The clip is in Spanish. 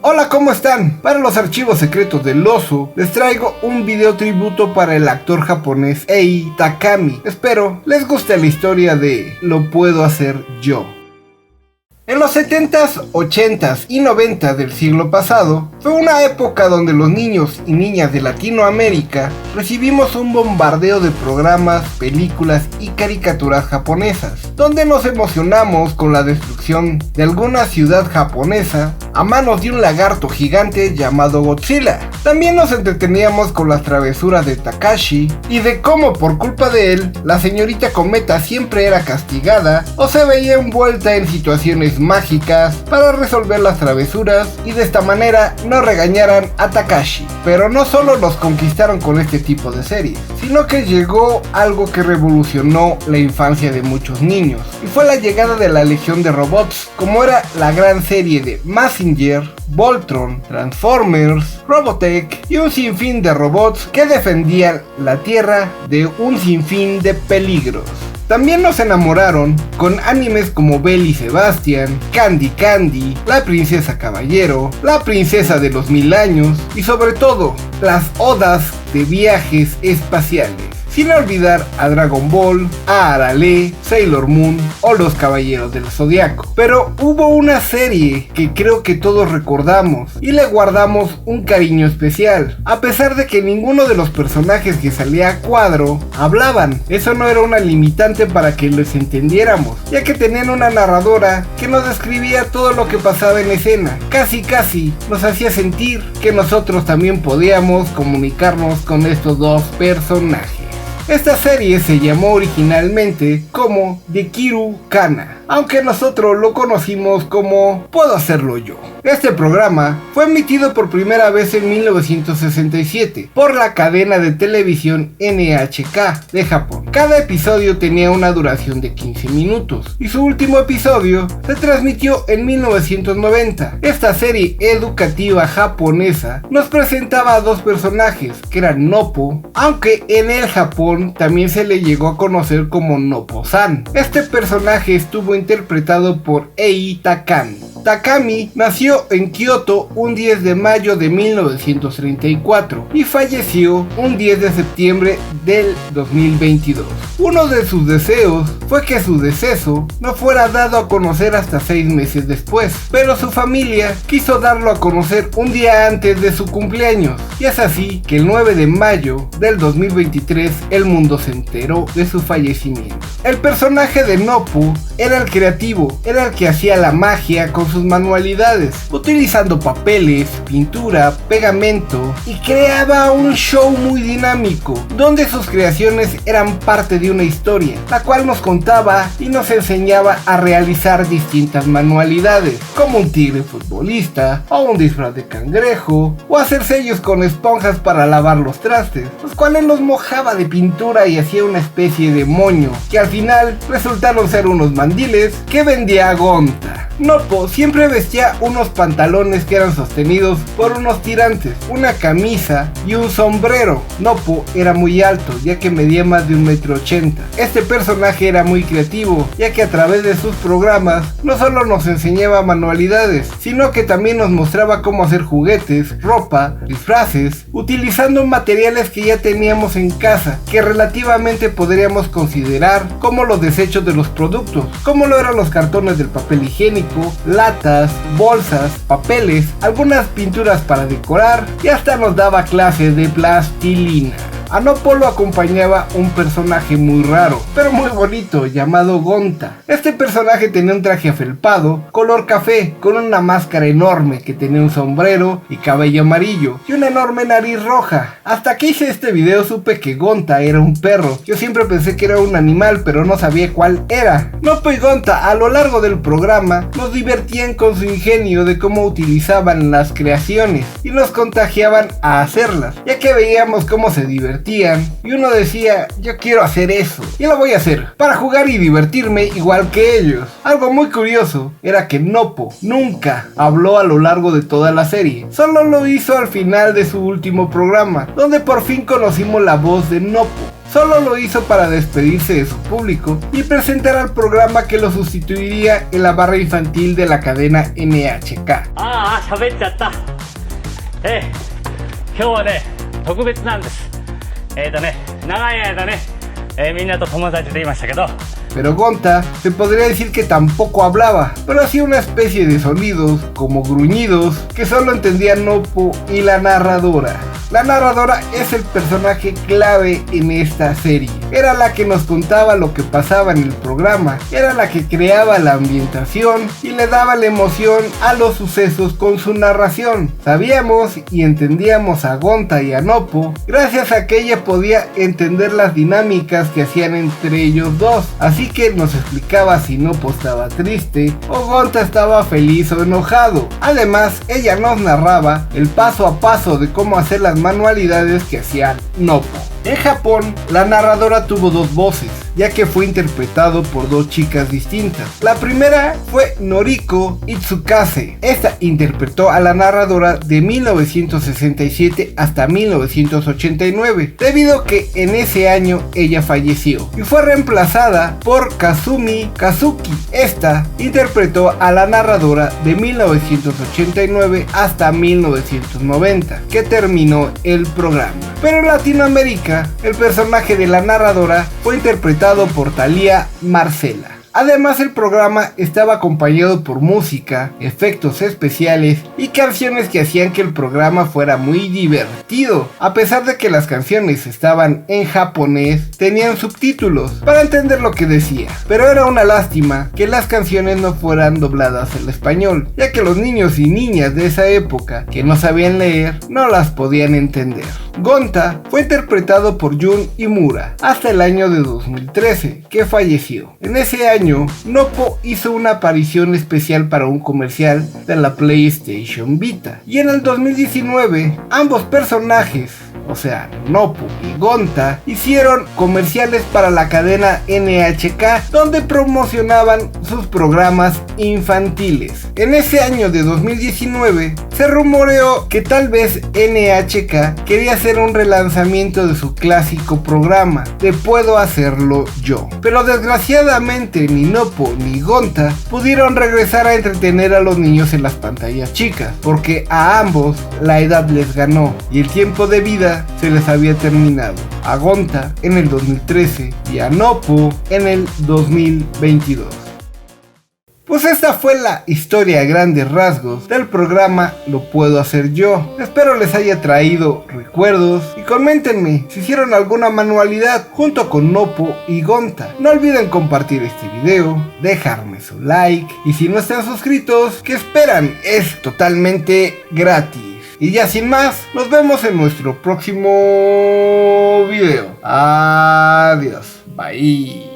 Hola, ¿cómo están? Para los archivos secretos del oso, les traigo un video tributo para el actor japonés Ei Takami. Espero les guste la historia de Lo puedo hacer yo. En los 70s, 80s y 90s del siglo pasado, fue una época donde los niños y niñas de Latinoamérica recibimos un bombardeo de programas, películas y caricaturas japonesas, donde nos emocionamos con la destrucción de alguna ciudad japonesa a manos de un lagarto gigante llamado Godzilla. También nos entreteníamos con las travesuras de Takashi y de cómo por culpa de él, la señorita Cometa siempre era castigada o se veía envuelta en situaciones mágicas para resolver las travesuras y de esta manera no regañaran a Takashi. Pero no solo los conquistaron con este tipo de series, sino que llegó algo que revolucionó la infancia de muchos niños, y fue la llegada de la legión de robots, como era la gran serie de Mazinger, Voltron, Transformers, Robotech y un sinfín de robots que defendían la Tierra de un sinfín de peligros. También nos enamoraron con animes como Belle y Sebastian, Candy Candy, La Princesa Caballero, La Princesa de los 1000 años y sobre todo las odas de viajes espaciales. Sin olvidar a Dragon Ball, a Arale, Sailor Moon o Los Caballeros del Zodiaco. Pero hubo una serie que creo que todos recordamos y le guardamos un cariño especial. A pesar de que ninguno de los personajes que salía a cuadro hablaban, eso no era una limitante para que los entendiéramos, ya que tenían una narradora que nos describía todo lo que pasaba en escena. Casi nos hacía sentir que nosotros también podíamos comunicarnos con estos dos personajes. Esta serie se llamó originalmente como Dekiru Kana, aunque nosotros lo conocimos como Puedo hacerlo yo. Este programa fue emitido por primera vez en 1967 por la cadena de televisión NHK de Japón. Cada episodio tenía una duración de 15 minutos y su último episodio se transmitió en 1990. Esta serie educativa japonesa nos presentaba a dos personajes que eran Noppo, aunque en el Japón también se le llegó a conocer como Noppo-san. Este personaje estuvo interpretado por Ei Takami. Takami nació en Kioto un 10 de mayo de 1934 y falleció un 10 de septiembre del 2022. Uno de sus deseos fue que su deceso no fuera dado a conocer hasta 6 meses después, pero su familia quiso darlo a conocer un día antes de su cumpleaños, y es así que el 9 de mayo del 2023 el mundo se enteró de su fallecimiento. El personaje de Noppo era el creativo, era el que hacía la magia con sus manualidades, utilizando papeles, pintura, pegamento, y creaba un show muy dinámico, donde sus creaciones eran parte de una historia, la cual nos contaba y nos enseñaba a realizar distintas manualidades, como un tigre futbolista, o un disfraz de cangrejo, o hacer sellos con esponjas para lavar los trastes, los cuales los mojaba de pintura y hacía una especie de moño, que al final resultaron ser unos mandiles que vendía Gonta. Noppo siempre vestía unos pantalones que eran sostenidos por unos tirantes, una camisa y un sombrero. Noppo era muy alto, ya que medía más de 1,80 m. Este personaje era muy creativo, ya que a través de sus programas no solo nos enseñaba manualidades, sino que también nos mostraba cómo hacer juguetes, ropa, disfraces, utilizando materiales que ya teníamos en casa, que relativamente podríamos considerar como los desechos de los productos, como lo eran los cartones del papel higiénico, latas, bolsas, papeles, algunas pinturas para decorar y hasta nos daba clases de plastilina. A Noppo lo acompañaba un personaje muy raro, pero muy bonito, llamado Gonta. Este personaje tenía un traje afelpado, color café, con una máscara enorme que tenía un sombrero y cabello amarillo, y una enorme nariz roja. Hasta que hice este video supe que Gonta era un perro. Yo siempre pensé que era un animal, pero no sabía cuál era. Noppo y Gonta a lo largo del programa nos divertían con su ingenio de cómo utilizaban las creaciones y nos contagiaban a hacerlas, ya que veíamos cómo se divertían divertían y uno decía, yo quiero hacer eso y lo voy a hacer para jugar y divertirme igual que ellos. Algo muy curioso era que Noppo nunca habló a lo largo de toda la serie, solo lo hizo al final de su último programa, donde por fin conocimos la voz de Noppo. Solo lo hizo para despedirse de su público y presentar al programa que lo sustituiría en la barra infantil de la cadena NHK. 喋っちゃった。今日はね、特別なんです。長い間ね、みんなと友達でいましたけど。 Pero Gonta se podría decir que tampoco hablaba, pero hacía una especie de sonidos, como gruñidos, que solo entendía Noppo y la narradora. La narradora es el personaje clave en esta serie. Era la que nos contaba lo que pasaba en el programa, era la que creaba la ambientación y le daba la emoción a los sucesos con su narración. Sabíamos y entendíamos a Gonta y a Noppo gracias a que ella podía entender las dinámicas que hacían entre ellos dos. Así que nos explicaba si Noppo estaba triste o Gonta estaba feliz o enojado. Además, ella nos narraba el paso a paso de cómo hacer las manualidades que hacía Noppo. En Japón, la narradora tuvo dos voces, ya que fue interpretado por dos chicas distintas. La primera fue Noriko Itsukase. Esta interpretó a la narradora de 1967 hasta 1989, debido a que en ese año ella falleció, y fue reemplazada por Kazumi Kazuki. Esta interpretó a la narradora de 1989 hasta 1990, que terminó el programa. Pero en Latinoamérica, el personaje de la narradora fue interpretado por Thalía Marcela. Además, el programa estaba acompañado por música, efectos especiales y canciones que hacían que el programa fuera muy divertido. A pesar de que las canciones estaban en japonés, tenían subtítulos para entender lo que decía. Pero era una lástima que las canciones no fueran dobladas al español, ya que los niños y niñas de esa época que no sabían leer no las podían entender. Gonta fue interpretado por Jun Imura hasta el año de 2013, que falleció. En ese año, Noppo hizo una aparición especial para un comercial de la PlayStation Vita. Y en el 2019, ambos personajes, o sea, Noppo y Gonta, hicieron comerciales para la cadena NHK, donde promocionaban sus programas infantiles. En ese año de 2019, se rumoreó que tal vez NHK quería hacer un relanzamiento de su clásico programa, de Puedo Hacerlo Yo. Pero desgraciadamente ni Noppo ni Gonta pudieron regresar a entretener a los niños en las pantallas chicas, porque a ambos la edad les ganó y el tiempo de vida se les había terminado. A Gonta en el 2013 y a Noppo en el 2022. Pues esta fue la historia a grandes rasgos del programa Lo Puedo Hacer Yo. Espero les haya traído recuerdos y coméntenme si hicieron alguna manualidad junto con Noppo y Gonta. No olviden compartir este video, dejarme su like y si no están suscritos, ¿qué esperan? Es totalmente gratis. Y ya sin más, nos vemos en nuestro próximo video. Adiós. Bye.